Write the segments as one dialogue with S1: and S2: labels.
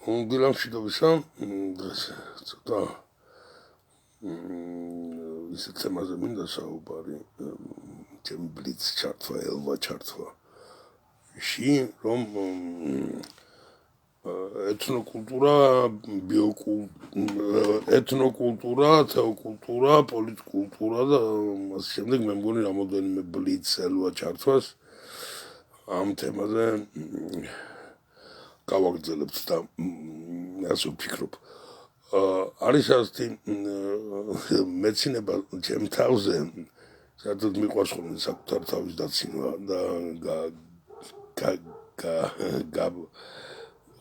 S1: დილამშვიდობისა დღეს ცოტა ისეთ თემაზე მინდა საუბარი ჩემი ბლიც ჩართვა ელვა ჩართვა რომ ეთნოკულტურა, თეოკულტურა, პოლიტკულტურა და ასე შემდეგ მე მგონი რამოდენიმე ბლიც ელვა ჩართვას ამ თემაზე გავაგრძელებთ და ასე ვფიქრობ. არის ასეთი მეცნიერება ჩემ თავზე, საერთოდ მიყვარს ხოლმე საკუთარ თავის დაცინვა და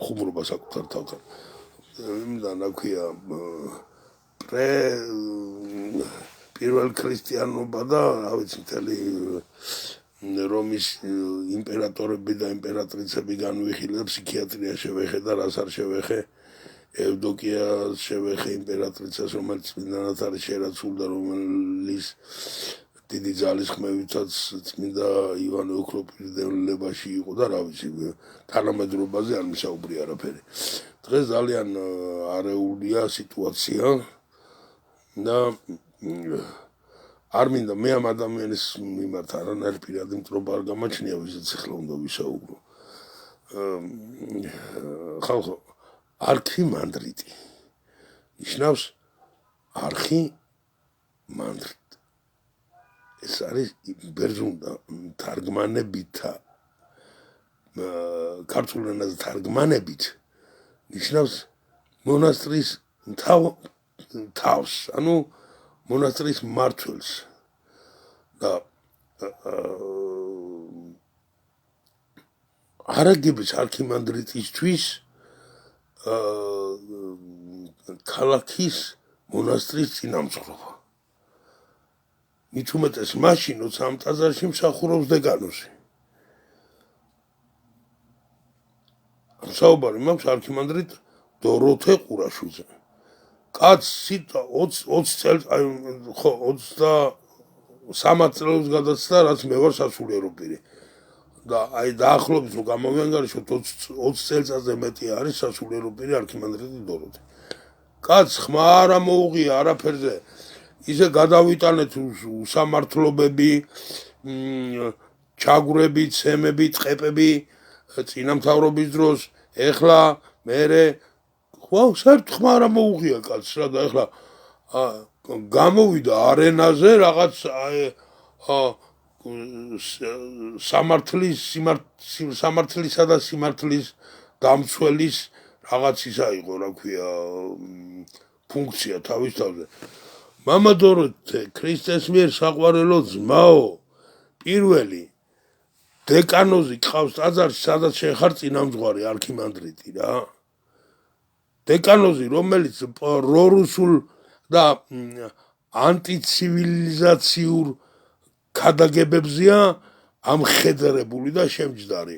S1: ხუმრობა საკუთარ თავთან. იმდან აქვია პირველ ქრისტიანობა და რა ვიცი მთელი რომის იმპერატორები და იმპერატრიცები განვიხილე და ფსიქიატრია შევეხე და რას არ შევეხე ევდოკიას შევეხე იმპერატრიცას რომელიც წმინდანად არის შერაცული და რომელიც დიდი ძალისხმევითაც წმინდა ივანე ოქროპირდელებაში იყო და რა ვიცი თანამედროვეობაზე არ მისაუბრი არაფერი. დღეს ძალიან არეულია სიტუაცია და არ მინდა მე ამ ადამიანის მიმართ არანაირი პირადი მტრობა არ გამაჩნია ვისაც ახლა უნდა ვისაუბრო. ხალხო არქიმანდრიტი ნიშნავს არქიმანდრიტ. ეს არის ბერძნულდა თარგმანებით ქართულ ენაზე თარგმანებით ნიშნავს მონასტრის თავს, ანუ მონასტრის მმართველს და არაგების არქიმანდრიტისთვის ქალაქის მონასტრის წინამძღვრობა. მით უმეტეს მაშინ, როცა ამ ტაძარში მსახურობს დეკანოზი. საუბარი მაქვს არქიმანდრიტ დოროთე ყურაშვილზე. კაცს სიტყვა 20 წელს, 23 წელს გადაცდა, რაც მე ვარ სასულიერო პირი. და აი დაახლოებით რომ გამოვიანგარიშოთ 20 წელიწადზე მეტი არის სასულიერო პირი არქიმანდრიტი დოროთე. კაცს ხმა არ მოუღია არაფერზე. ისე გადავიტანეთ უსამართლობები, ჩაგვრები, ცემები, წყეპები წინამთავრობის დროს, ეხლა მერე საერთოდ ხმა არ მოუღია კაცს რა და ეხლა გამოვიდა არენაზე რაღაც სამართლისა და სიმართლის დამცველის რაღაც ისა იყო რა ქვია ფუნქცია თავის თავზე. მამა დოროთე ქრისტეს მიერ საყვარელო ძმაო პირველი დეკანოზი ყავს ტაძარში სადაც შეხარ წინამძღვარი არქიმანდრიტი რა. დეკანოზი რომელიც პრორუსულ და ანტიცივილიზაციურ ქადაგებებზეა ამხედრებული და შემჯდარი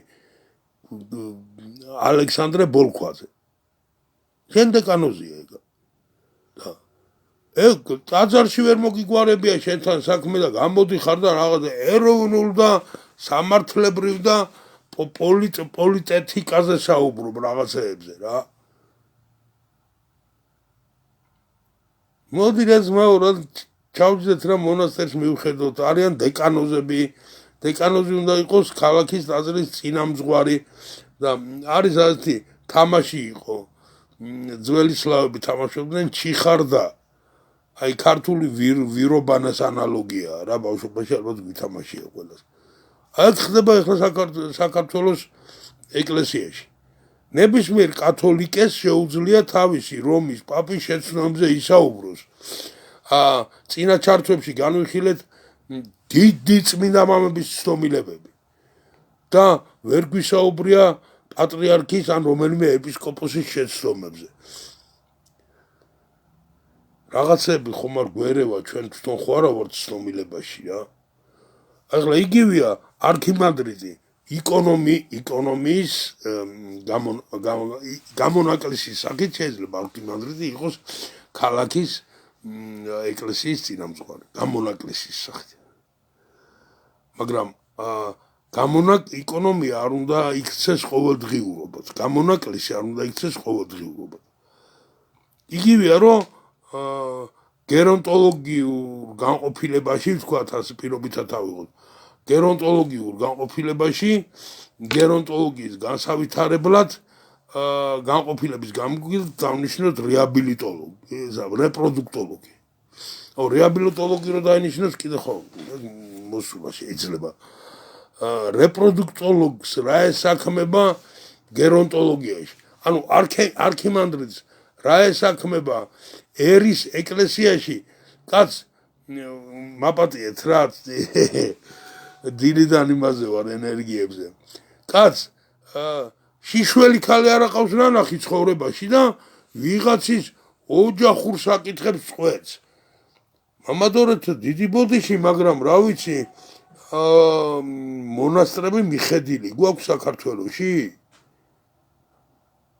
S1: ალექსანდრე ბოლქვაძე. შენ დეკანოზია ეგა. ტაძარში ვერ მოგიგვარებია შენთან საქმე და გამოდიხარ და რაღაც ეროვნულ და სამართლებრივ და პოლიტეთიკაზე საუბრობ რაღაცეებზე რა. მოდი რა ძმაო რა ჩავჯდეთ რა მონასტერს მივხედოთ არიან დეკანოზები. დეკანოზი უნდა იყოს ქალაქის ტაძრის წინამძღვარი და არის ასეთი თამაში იყო ძველი სლავები თამაშობდნენ ჩიხარდა. აი ქართული ვირობანას ანალოგია რა ბავშვობაში ალბათ გვითამაშია ყველას. აი ხდება ახლა საქართველოს ეკლესიაში. ნებისმიერ კათოლიკეს შეუძლია თავისი რომის პაპის შეცნომზე ისაუბროს. წინა ჩართვებში განვიხილეთ დიდი წმინდა მამების ცნობილებები და ვერ გვისაუბრია პატრიარქის ან რომელიმე ეპისკოპოსის შეცდომებზე. რაღაცები ხომ არ გვერევა ჩვენ თვითონ ხო არა ვართ ცნობილებაში რა. ახლა იგივეა არქიმანდრიტი იკონომიის გამონაკლისის სახით შეიძლება არქიმანდრიტი იყოს ქალაქის ეკლესიის წინამძღვარი გამონაკლისის სახით. მაგრამ ეკონომია არ უნდა იქცეს ყოველდღიურობად, გამონაკლისი არ უნდა იქცეს ყოველდღიურობად. იგივეა, რომ გერონტოლოგიურ განყოფილებაში, ვთქვათ, ასე პირობითად ავიღოთ. გერონტოლოგიურ განყოფილებაში, გერონტოლოგიის განსავითარებლად განყოფილების გამგვილ დავნიშნოთ რეაბილიტოლოგი, რეპროდუქტოლოგი. რეაბილიტოლოგი რო დაინიშნოს, კიდე ხო მოსულა შეიძლება. რეპროდუქტოლოგს რა ესაქმება გერონტოლოგიაში. ანუ არქიმანდრიტს რა ესაქმება ერის ეკლესიაში, კაც მაპატიეთ რა დილიდან იმაზე ვარ ენერგიებზე. კაც შიშველი ქალი არ აყავს ნანახი ცხოვრებაში და ვიღაცის ოჯახურ საკითხებს წყვეტს. მამადორეთ დიდი ბოდიში, მაგრამ რა ვიცი, მონასტრები მიხედილი გვაქვს საქართველოში?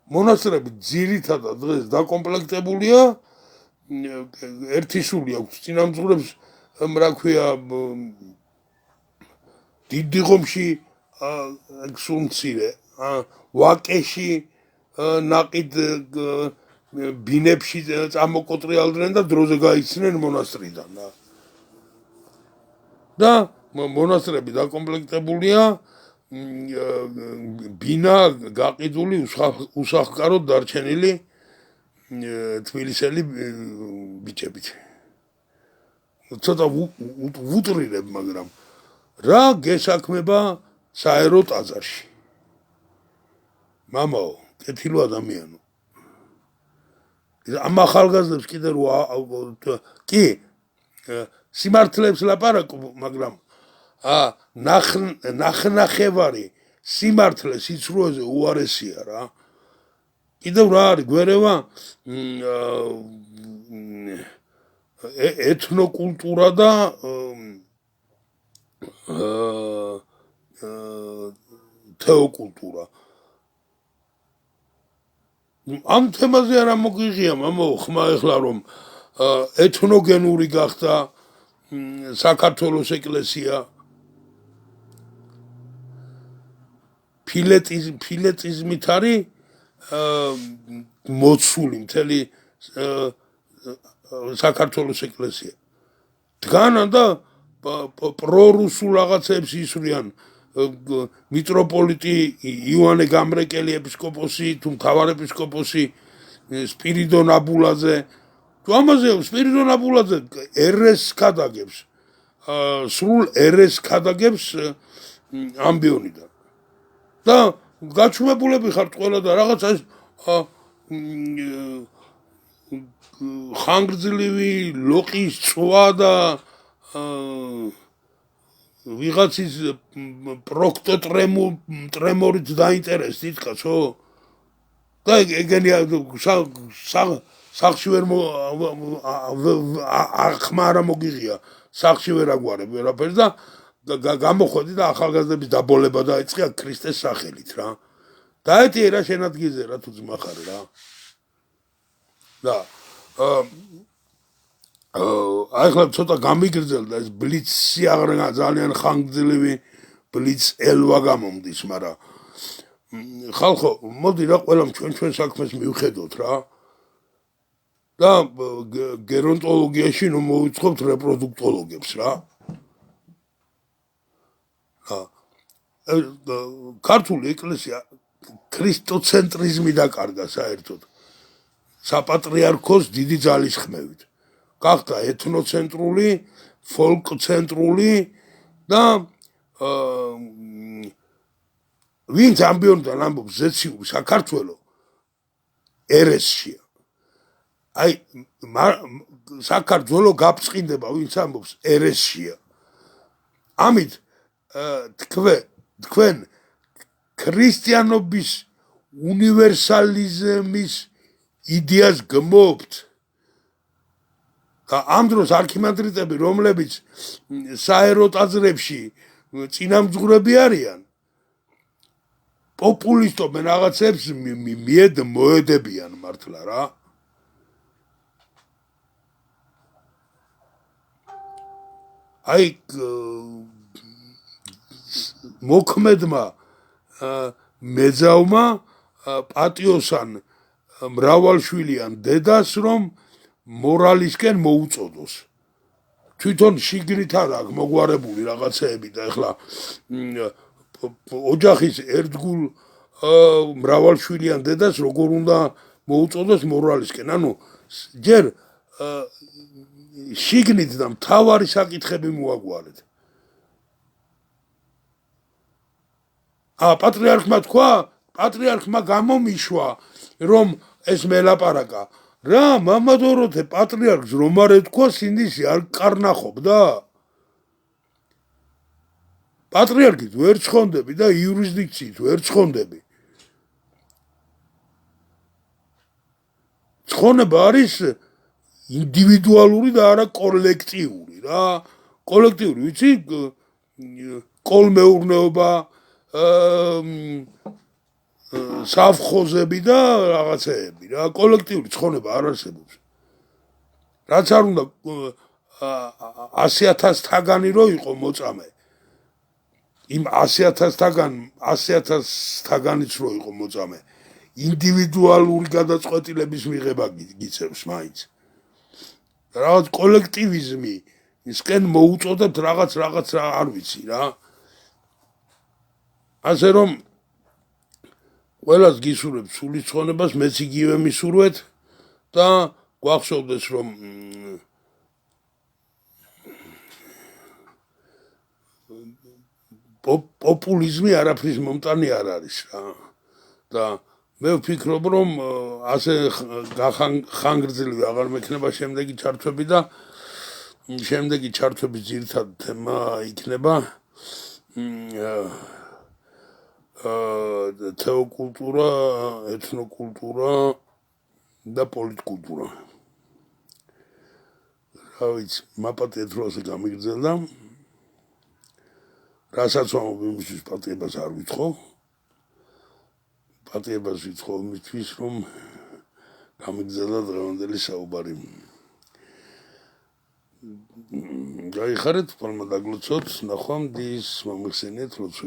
S1: მონასტრები ძირითადად დღეს დაკომპლექტებულია, ერთი სული აქვს წინამძღვრებს, რა ქვია, დიდიღომში სულმცირე, ვაკეში, ნაყიდ ბინებში წამოკოტრიალდნენ და დროზე გაიცნენ მონასტრიდან. და მონასტრები დაკომპლექტებულია, ბინა გაყიდული უსახკაროდ დარჩენილი თბილისელი ბიჭებით. ცოტა ვუტრირებ, მაგრამ რა გესაქმება საერო ტაძარში? მამაო, კეთილო ადამიანო. ამ ახალგაზრდებს კიდე კი სიმართლეებს ლაპარაკობ, მაგრამ ნახნახევარი სიმართლე სიცრუეზე უარესია რა. კიდევ რა არის გვერევა ეთნოკულტურა და თეოკულტურა. ამ თემაზე არა მოგიღია, მამაო, ხმა ეხლა რომ ეთნოგენური გახდა საქართველოს ეკლესია, ფილეტიზმით არის მოცული მთელი საქართველოს ეკლესია. დგანა და პრორუსულ რაღაცებს ისვრიან მიტროპოლიტი ივანე გამრეკელი ეპისკოპოსი თუ მთავარ ეპისკოპოსი სპირიდონ აბულაძე. თუ ამაზე სპირიდონ აბულაძე ერეს ქადაგებს, სრულ ერეს ქადაგებს ამბიონიდან. და გაჩუმებულები ხართ ყველა და რაღაცა ხანგრძლივი ლოყის წვა და ვიღაცის პროქტოტრემორით დაინტერესდით, კაცო? და ეგენია სახში ვერ ახმა არა მოგიღია, სახში ვერ აგვარებ ვერაფერს და გამოხვედი და ახალგაზრდების დაბოლება დაიწყია ქრისტეს სახელით რა. დაეტიე რა შენადგიზე რა თუ ძმა ხარ რა. და ახლა ცოტა გამიგრძელდა ეს ბლიც სიაღრე, ძალიან ხანგრძლივი ბლიც ელვა გამომდის, მაგრამ ხალხო, მოდი რა ყველამ ჩვენ საქმეს მივხედოთ რა. და გერონტოლოგიაში ნუ მოვიწყობთ რეპროდუქტოლოგებს რა. ქართული ეკლესია ქრისტოცენტრიზმი დაკარგა საერთოდ საპატრიარქოს დიდი ძალისხმევით. გახდა ეთნოცენტრული, ფოლკცენტრული და ვინც ამბიონიდან ამბობს ზეციურ საქართველო ერესშია. აი საქართველო გაფწყინდება, ვინც ამბობს ერესშია. ამით თქვენ ქრისტიანობის უნივერსალიზმის იდეას გმობთ. და ამ დროს არქიმანდრიტები, რომლებიც საერო ტაძრებში წინამძღვრები არიან, პოპულისტობენ რაღაცებს მოედებიან მართლა რა. აი მოქმედმა მეძავმა პატიოსან მრავალშვილიან დედას რომ მორალისკენ მოუწოდოს. თვითონ შიგნით არ აქვს მოგვარებული რაღაცეები და ეხლა ოჯახის ერთგულ მრავალშვილიან დედას როგორ უნდა მოუწოდოს მორალისკენ. ანუ ჯერ შიგნით და მთავარი საკითხები მოაგვარეთ. პატრიარქმა თქვა, პატრიარქმა გამომიშვა რომ ეს მელაპარაკა. რა მამა დოროთე პატრიარქს რომ არ ეთქვა სინდისი არ კარნახობდა? პატრიარქით ვერ ცხონდები და იურისდიქციით ვერ ცხონდები. ცხონება არის ინდივიდუალური და არა კოლექტიური რა. კოლექტიური ვიცი კოლმეურნეობა სავხოზები და რაღაცეები რა. კოლექტიური ცხონება არ არსებობს. რაც არ უნდა 100,000 თაგანი რო იყო მოწამე. იმ 100,000 თაგანიც რო იყო მოწამე. ინდივიდუალური გადაწყვეტილების მიღება გიწევს მაინც. რაღაც კოლექტივიზმი ისკენ მოუწოდებთ რაღაც არ ვიცი რა. ასე რომ ყველას გისურვებთ სული ცხონებას, მეც იგივე მისურვეთ და გვახსოვდეს რომ პოპულიზმი არაფრის მომტანი არ არის რა. და მე ვფიქრობ რომ ასე ხანგრძლივი აღარ მექნება შემდეგი ჩართვები და შემდეგი ჩართვების ძირითადი თემა იქნება თეოკულტურა, ეთნოკულტურა და პოლიტკულტურა. რა ვიცი, მაპატიეთ რომ ასე გამიგრძელდა. რასაც ვამბობ იმისთვის პატიებას არ ვითხოვ. პატიებას ვითხოვ იმისთვის რომ გამიგრძელდა დღევანდელი საუბარი. გაიხარეთ, ფორმა დაგლოცოთ, ნახვამდის, მომიხსენიეთ, ლოცვით.